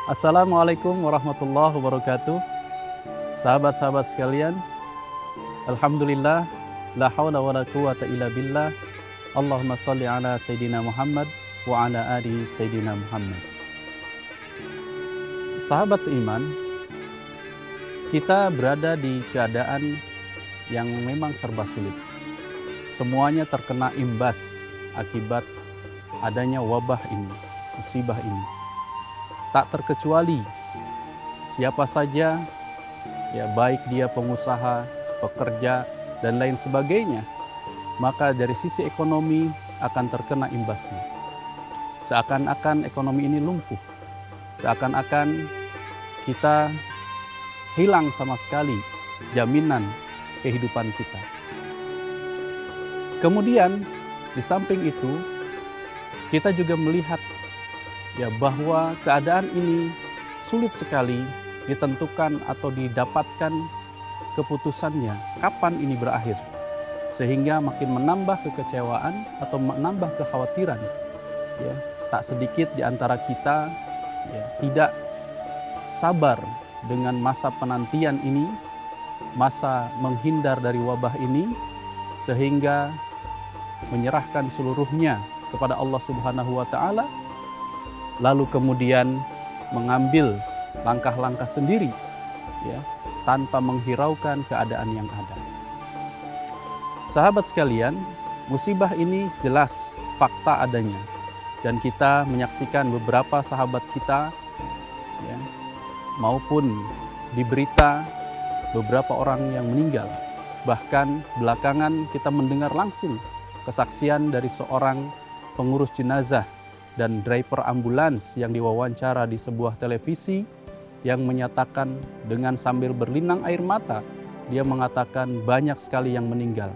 Assalamualaikum warahmatullahi wabarakatuh. Sahabat-sahabat sekalian, alhamdulillah, la haula wala quwata illa billah. Allahumma shalli ala Sayyidina Muhammad wa ala ali Sayyidina Muhammad. Sahabat seiman, kita berada di keadaan yang memang serba sulit. Semuanya terkena imbas akibat adanya wabah ini, musibah ini. Tak terkecuali siapa saja, ya baik dia pengusaha, pekerja, dan lain sebagainya, maka dari sisi ekonomi akan terkena imbasnya. Seakan-akan ekonomi ini lumpuh, seakan-akan kita hilang sama sekali jaminan kehidupan kita. Kemudian di samping itu kita juga melihat ya bahwa keadaan ini sulit sekali ditentukan atau didapatkan keputusannya kapan ini berakhir, sehingga makin menambah kekecewaan atau menambah kekhawatiran. Ya, tak sedikit di antara kita ya, tidak sabar dengan masa penantian ini, masa menghindar dari wabah ini, sehingga menyerahkan seluruhnya kepada Allah Subhanahu wa Ta'ala, lalu kemudian mengambil langkah-langkah sendiri ya, tanpa menghiraukan keadaan yang ada. Sahabat sekalian, musibah ini jelas fakta adanya, dan kita menyaksikan beberapa sahabat kita ya, maupun di berita beberapa orang yang meninggal. Bahkan belakangan kita mendengar langsung kesaksian dari seorang pengurus jenazah dan driver ambulans yang diwawancara di sebuah televisi, yang menyatakan dengan sambil berlinang air mata, dia mengatakan banyak sekali yang meninggal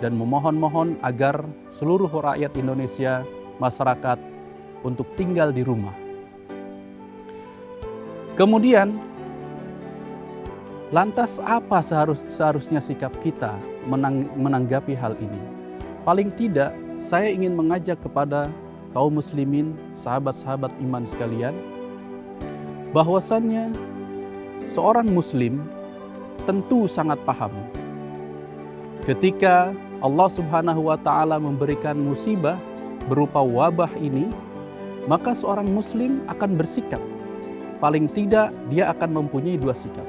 dan memohon-mohon agar seluruh rakyat Indonesia, masyarakat, untuk tinggal di rumah. Kemudian lantas apa seharusnya sikap kita menanggapi hal ini? Paling tidak saya ingin mengajak kepada kaum muslimin, sahabat-sahabat iman sekalian, bahwasannya seorang muslim tentu sangat paham ketika Allah Subhanahu wa Ta'ala memberikan musibah berupa wabah ini, maka seorang muslim akan bersikap. Paling tidak dia akan mempunyai dua sikap.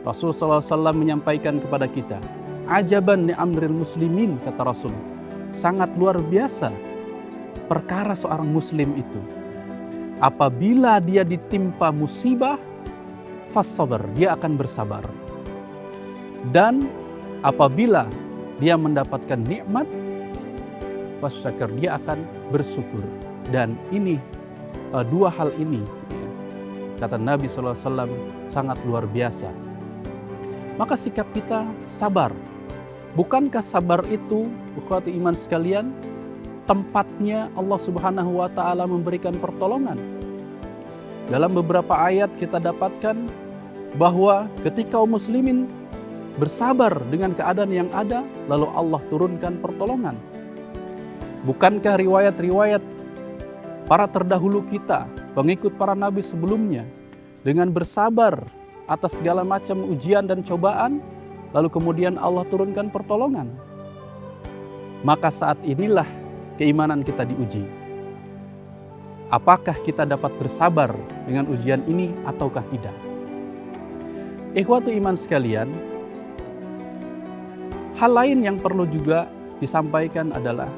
Rasulullah SAW menyampaikan kepada kita, ajaban ni amril muslimin, kata Rasul, sangat luar biasa perkara seorang muslim itu. Apabila dia ditimpa musibah, fassabar, dia akan bersabar. Dan apabila dia mendapatkan nikmat, fasyakir, dia akan bersyukur. Dan ini dua hal ini, kata Nabi SAW, sangat luar biasa. Maka sikap kita sabar. Bukankah sabar itu, ikhwati iman sekalian, tempatnya Allah Subhanahu wa Ta'ala memberikan pertolongan? Dalam beberapa ayat kita dapatkan bahwa ketika kaum muslimin bersabar dengan keadaan yang ada, lalu Allah turunkan pertolongan. Bukankah riwayat-riwayat para terdahulu kita, pengikut para nabi sebelumnya, dengan bersabar atas segala macam ujian dan cobaan, lalu kemudian Allah turunkan pertolongan? Maka saat inilah keimanan kita diuji. Apakah kita dapat bersabar dengan ujian ini ataukah tidak? Ikhwatu iman sekalian, hal lain yang perlu juga disampaikan adalah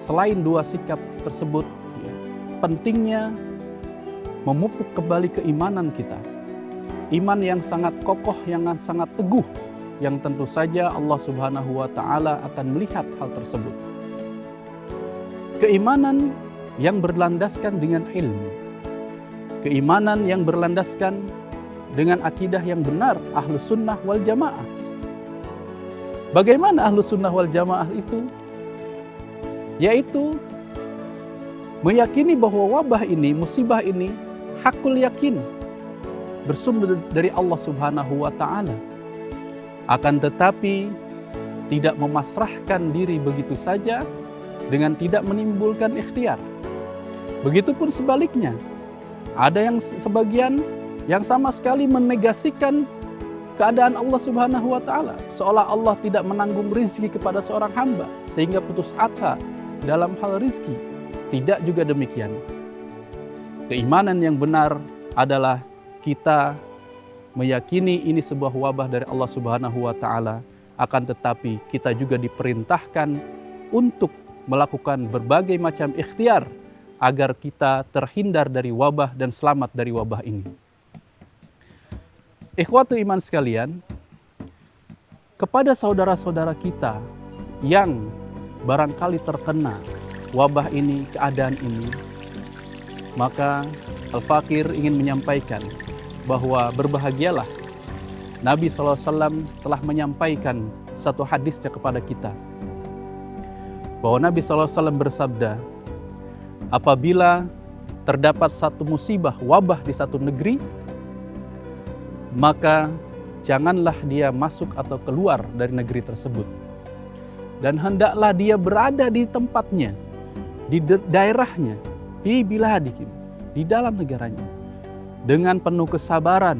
selain dua sikap tersebut, ya, pentingnya memupuk kembali keimanan kita. Iman yang sangat kokoh, yang sangat teguh, yang tentu saja Allah Subhanahu wa Ta'ala akan melihat hal tersebut. Keimanan yang berlandaskan dengan ilmu, keimanan yang berlandaskan dengan akidah yang benar, ahlus sunnah wal jamaah. Bagaimana ahlus sunnah wal jamaah itu? Yaitu meyakini bahwa wabah ini, musibah ini, hakul yakin, bersumber dari Allah Subhanahu wa Ta'ala. Akan tetapi tidak memasrahkan diri begitu saja dengan tidak menimbulkan ikhtiar. Begitupun sebaliknya, Ada yang sebagian yang sama sekali menegasikan keadaan Allah Subhanahu wa Ta'ala, seolah Allah tidak menanggung rizki kepada seorang hamba sehingga putus asa dalam hal rizki. Tidak juga demikian. Keimanan yang benar adalah kita meyakini ini sebuah wabah dari Allah Subhanahu wa Ta'ala, akan tetapi kita juga diperintahkan untuk melakukan berbagai macam ikhtiar agar kita terhindar dari wabah dan selamat dari wabah ini. Ikhwatu iman sekalian, kepada saudara-saudara kita yang barangkali terkena wabah ini, keadaan ini, maka Al-Fakir ingin menyampaikan bahwa berbahagialah. Nabi SAW telah menyampaikan satu hadisnya kepada kita, bahwa Nabi SAW bersabda, apabila terdapat satu musibah, wabah di satu negeri, maka janganlah dia masuk atau keluar dari negeri tersebut. Dan hendaklah dia berada di tempatnya, di daerahnya, di biladihim, di dalam negaranya, dengan penuh kesabaran,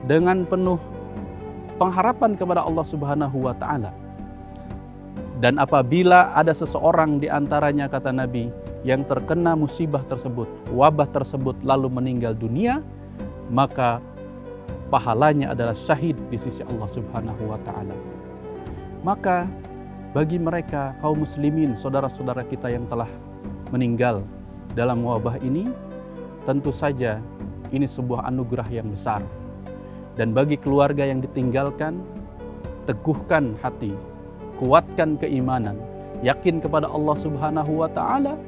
dengan penuh pengharapan kepada Allah Subhanahu wa Ta'ala. Dan apabila ada seseorang di antaranya, kata Nabi, yang terkena musibah tersebut, wabah tersebut, lalu meninggal dunia, maka pahalanya adalah syahid di sisi Allah Subhanahu wa Ta'ala. Maka bagi mereka kaum muslimin, saudara-saudara kita yang telah meninggal dalam wabah ini, tentu saja ini sebuah anugerah yang besar. Dan bagi keluarga yang ditinggalkan, teguhkan hati, kuatkan keimanan, yakin kepada Allah Subhanahu wa Ta'ala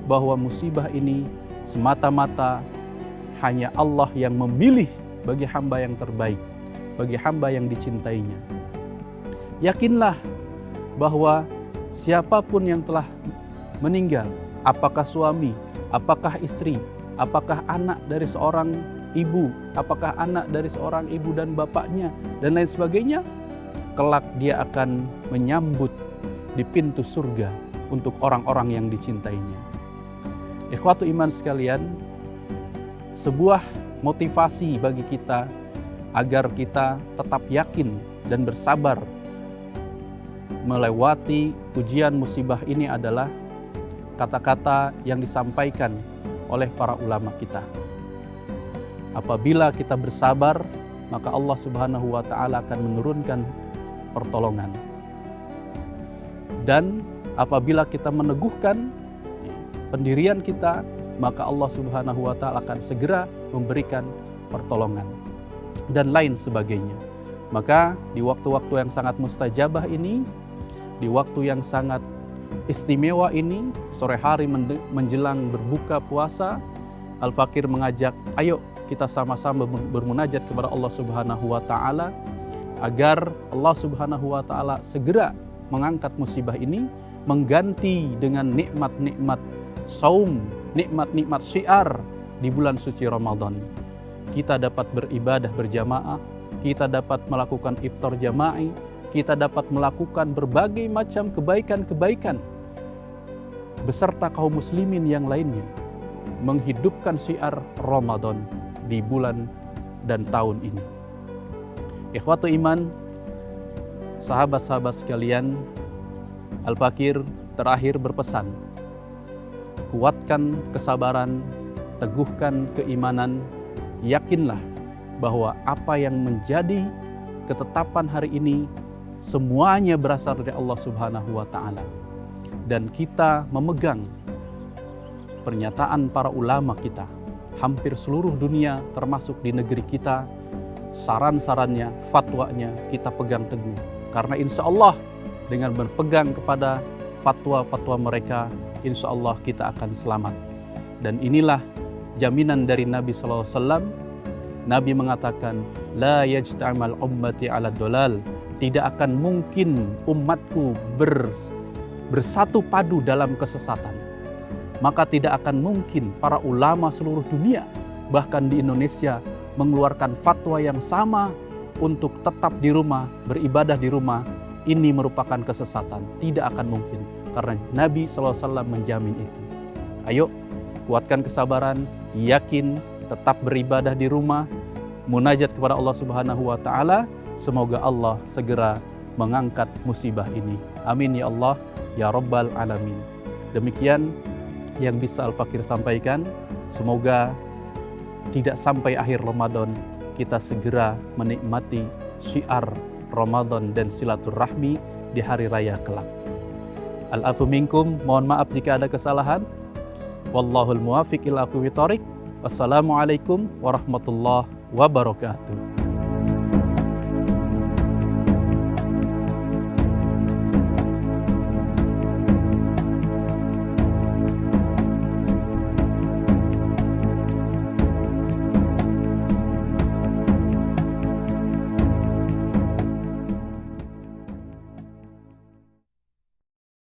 bahwa musibah ini semata-mata hanya Allah yang memilih bagi hamba yang terbaik, bagi hamba yang dicintainya. Yakinlah bahwa siapapun yang telah meninggal, apakah suami, apakah istri, apakah anak dari seorang ibu, apakah anak dari seorang ibu dan bapaknya, dan lain sebagainya, kelak dia akan menyambut di pintu surga untuk orang-orang yang dicintainya. Ikhwatu iman sekalian, sebuah motivasi bagi kita agar kita tetap yakin dan bersabar melewati ujian musibah ini adalah kata-kata yang disampaikan oleh para ulama kita. Apabila kita bersabar, maka Allah Subhanahu wa Ta'ala akan menurunkan pertolongan. Dan apabila kita meneguhkan pendirian kita, maka Allah Subhanahu wa Ta'ala akan segera memberikan pertolongan dan lain sebagainya. Maka di waktu-waktu yang sangat mustajabah ini, di waktu yang sangat istimewa ini, sore hari menjelang berbuka puasa, Al-Fakir mengajak, ayo kita sama-sama bermunajat kepada Allah Subhanahu wa Ta'ala agar Allah Subhanahu wa Ta'ala segera mengangkat musibah ini, mengganti dengan nikmat-nikmat saum, nikmat-nikmat syiar di bulan suci Ramadan. Kita dapat beribadah berjamaah, kita dapat melakukan iftar jama'i, kita dapat melakukan berbagai macam kebaikan-kebaikan beserta kaum muslimin yang lainnya, menghidupkan syiar Ramadan di bulan dan tahun ini. Ikhwatu iman, sahabat-sahabat sekalian, Al-Fakir terakhir berpesan, kuatkan kesabaran, teguhkan keimanan, yakinlah bahwa apa yang menjadi ketetapan hari ini semuanya berasal dari Allah Subhanahu wa Ta'ala. Dan kita memegang pernyataan para ulama kita, hampir seluruh dunia termasuk di negeri kita, saran-sarannya, fatwanya kita pegang teguh. Karena insya Allah dengan berpegang kepada fatwa-fatwa mereka, insya Allah kita akan selamat. Dan inilah jaminan dari Nabi SAW. Nabi mengatakan, la yajta'mal ummati ala dolal. Tidak akan mungkin umatku bersatu padu dalam kesesatan. Maka tidak akan mungkin para ulama seluruh dunia, bahkan di Indonesia, mengeluarkan fatwa yang sama untuk tetap di rumah, beribadah di rumah. Ini merupakan kesesatan. Tidak akan mungkin. Karena Nabi SAW menjamin itu. Ayo, kuatkan kesabaran, yakin, tetap beribadah di rumah, munajat kepada Allah Subhanahu wa taala. Semoga Allah segera mengangkat musibah ini. Amin ya Allah ya Rabbal alamin. Demikian yang bisa Al-Fakir sampaikan. Semoga tidak sampai akhir Ramadan kita segera menikmati syiar Ramadan dan silaturahmi di hari raya kelak. Al-afu minkum, mohon maaf jika ada kesalahan. Wallahul muwaffiq ila aqwamit thoriq. Wassalamualaikum warahmatullahi wabarakatuh.